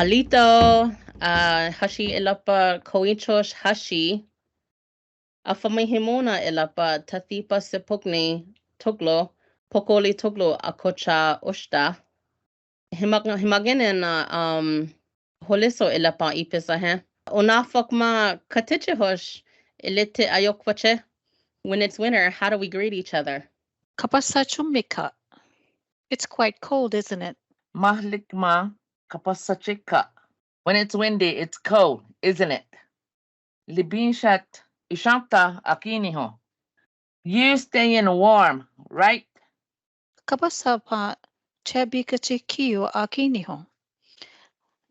Halito, Hashi ilapa Kowi chosh Hashi. Afamihimona ilapa Tathipa sepukni tuglo, pokoli tuglo akocha ushta. Himagene na holiso ilapa ipisahe. Unafakma katichihosh ilite ayokwache. When it's winter, how do we greet each other? Kapasachumika. It's quite cold, isn't it? Mahlikma kapasachika. When it's windy, it's cold, isn't it? Libinshat ishanta akiniho. You staying warm, right? Kapasapa chabikachikiyo akiniho.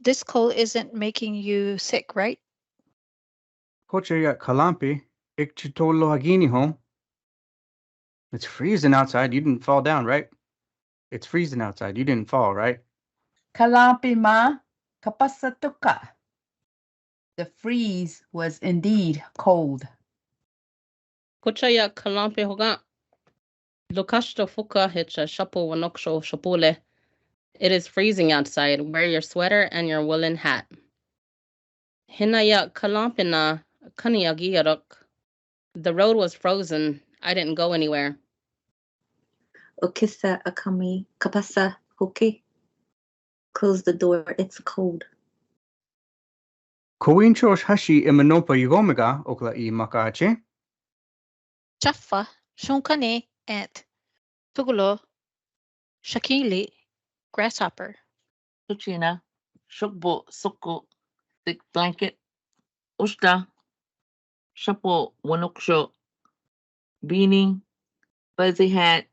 This cold isn't making you sick, right? Kochaya kalampi ikchitolo haginiho. It's freezing outside. You didn't fall down, right? It's freezing outside. You didn't fall, right? Kalampi ma kapasatuka. The freeze was indeed cold. Kuchaya kalampe hoga. Lokashto fuka hicha shapo wanoksho shapule. It is freezing outside. Wear your sweater and your woolen hat. Hinaya kalampina kaniyagiyarok. The road was frozen. I didn't go anywhere. Okisa akami kapasa hoke. Close the door. It's cold. Kowi chosh Hashi imanopa yugomega okla I makache. Chaffa, shunkane, ant. Tugulo, shakili, grasshopper. Tuchina, shukbo suku, thick blanket. Ushta, shapo wanuksho, beanie, fuzzy hat,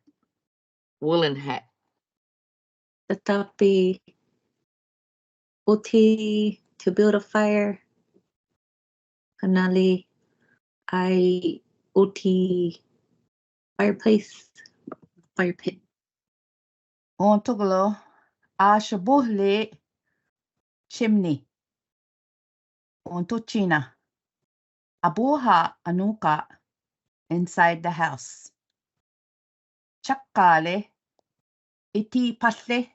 woolen hat. Tatapi uti to build a fire. Kanali I uti fireplace, fire pit. On tugolo ashabuhle chimney. On tuchina abuha anuka inside the house. Chakale iti patle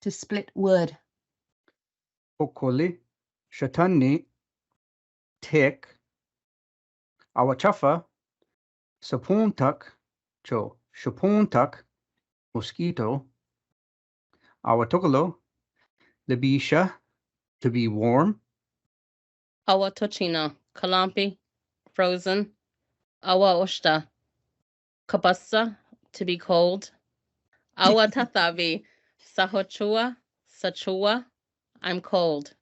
to split wood. Okoli shatani tick. Awachafa sapuntak cho shapuntak mosquito. Awatokolo libisha to be warm. Awa tochina kalampi, frozen. Awa ushta, kabasa, to be cold. Awa tathavi, sahochua, sachua, I'm cold.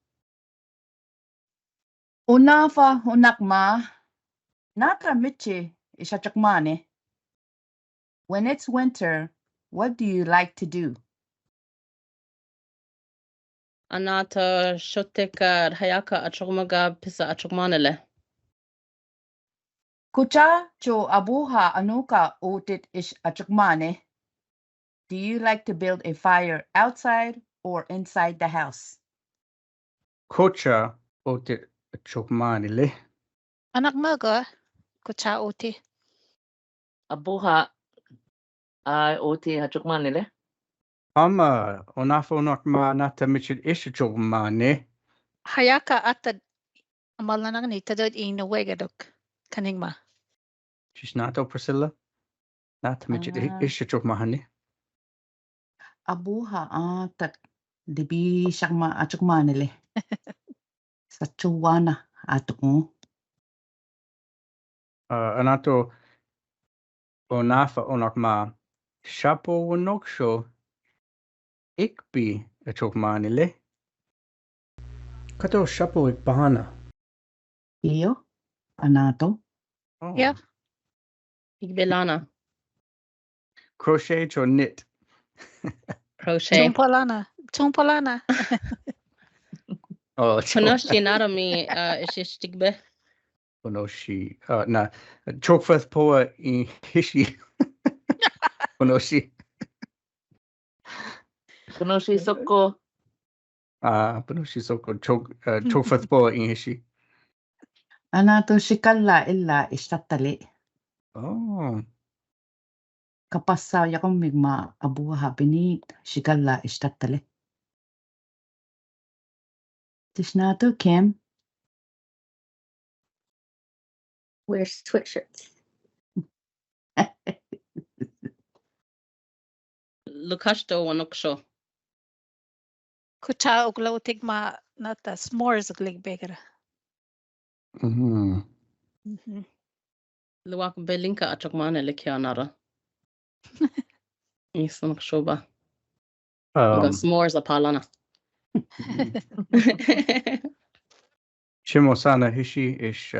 Unafa unakma natra michi ishachakmane. When it's winter, what do you like to do? Anata shotika hayaka achogmaga pisa achogmanele. Kucha cho abuha anuka otit ish achakmane. Do you like to build a fire outside or inside the house? Kocha otit chokmanile. Anak maga, kucha uti. Abuha, I oti hachukmanile. Ama onafo nakma nata michit ish chokmane. Hayaka atad amalanang ni tadad inawegadok. Kaningma. She's not Priscilla. Nata michit ish chokmane. Abuha tak dibi shakma achukmanile. Sa chuwana atukmo. Anato onafa onakma shapo wanoksho ikbi chokmanile. Kato shapo ikbahana. Iyo anato. Oh. Yeah. Igbelana, Crochet or knit. crochet. Tumpalana. Tumpalana. Oh, Kunoshi narami ishishtigbe. Onoshi. Na chokfeth poa in hishi. Onoshi. Kunoshi soko. Onoshi soko chokfeth poa in hishi. Anato shikalla illa ishtatale. Oh. Kapasa yakong migma abuha binit shikalla ishtatale. Tishnatu, Kim. Wear sweatshirts. Lukashto wanuksho. Kucha ugla tigma nata s'mores glig bigger. Mhm. Luwak belinka achokmane likianara. Isanukshoba. Got s'mores apalana. Shimosana Hishi ish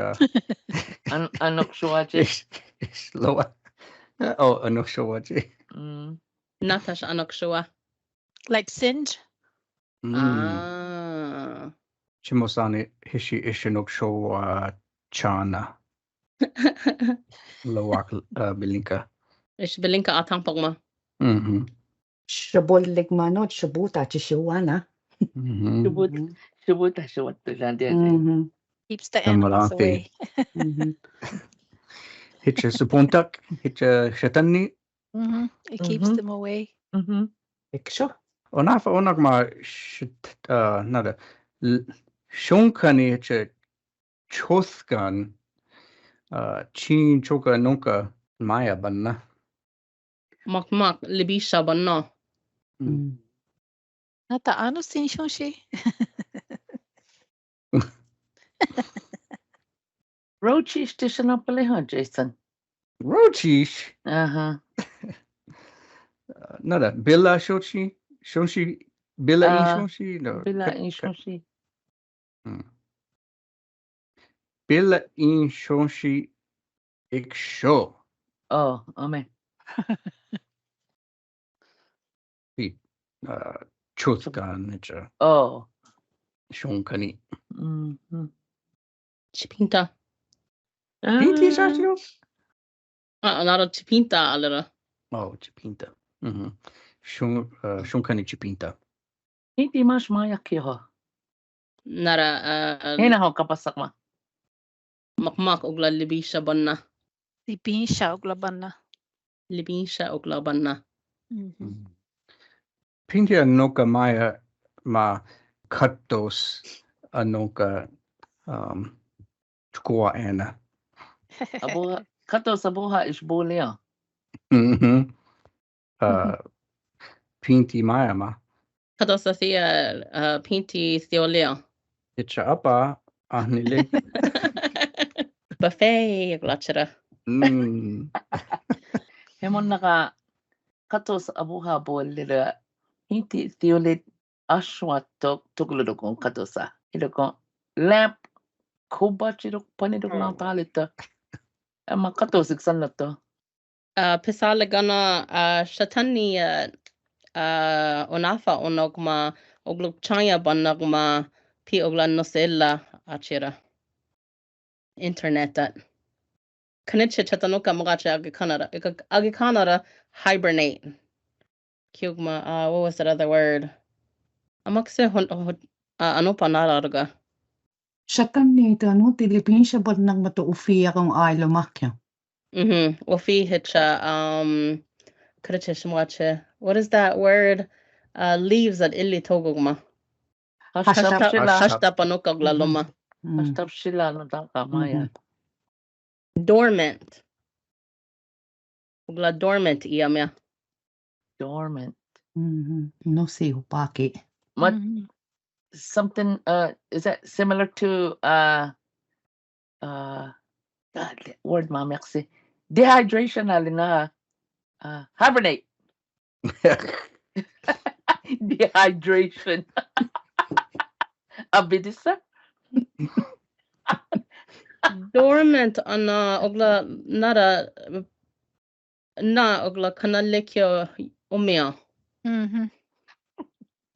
Anokshwaje. ish loa. Oh, Anoshawaji. Natash anukshoa. Like singe. Ah. Shimosana Hishi Ishinoksho Chana. Loak Bilinka. Ish belinka atang pagma. Mhm. Shabol ligmanot, shabuta, chishuana. Mhm. Shubut shubut Keeps the animals away. Hitcha Supuntak, Hitcha Shatani. It keeps them away. Iksho. Onafa onagma nada. Shonkani Hitcha Chothgan. Chin Choka Nunka Maya Banna. Mak libisha banna. Nata ano sin shonshi. Rochi station up Jason. Rochish. Nada. Billa Shoshi. Shoshi. Billa Shoshi. No. Bila Inshoshi. Billa Shoshi Iksho. Oh, amen. Chothgan Hitcha Oh. Shonkani. Chipinta. Pinti Shashio? Nara chipinta alera. Oh, Chipinta. Shonkani Chipinta. Hindi mas maya kiho. Nara Hina ho kapasak ma. makmak ugla libisha banna. Lipin siya ugla banna. Libisha ugla banna. Pinti Anoka Maya ma Katos Anoka Chukua Ana. Abuha. Kato sa buha is bulia. Pinti Maya ma. Kadosa thea pinti theolea. Hitcha Apa Ahnile. Buffet ugla chira. Hemon naka kato sa abuha bolila. Hindi theolit ashwa tugludokong kato sa. Ilokong lamp kuba chirok panidok na talita. Ama kato siksan na to. Pisala gana shatani onafa onogma ogluk chaya banagma pi ogla nosella achira. Internet that. Kanicha chatanuka magacha agikanara hibernate. Kyugma what was that other word? Amakse anopa nararga. Shatan nito, no, Tilipin siya ba nang matuufi akong ay lumakya? Wafi hitcha kanicha shmwache. What is that word? Leaves at illi togogma. Hashta panuka glaloma. Hashtab shila no taka maya. Dormant. Ugla dormant iyamya. Dormant. No si upaki. What something is that similar to God, word mamaksi. Dehydration alina hibernate. Dehydration. Abidisa? Dormant ana ogla nara na ogla kanalekyo umia.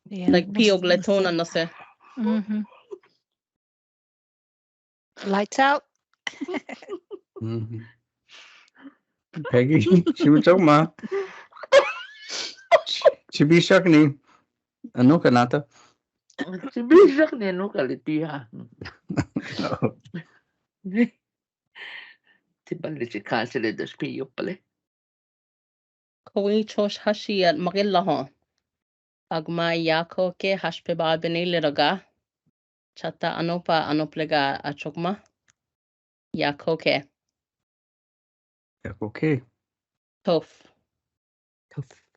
Yeah, Like pi ogla tona no se. Lights out. Peggy, Shimachoma. Chibishakni. Anoka Nata. Sibisak ni no kalitiha. Tibali si kansile dos piyo pala. Kowi chosh Hashi at Magillaho. Agma yako ke hashpeba beniliraga. Chata anopa anoplega a chokma. Ya koke. Yeah, okay. Tof. Tough.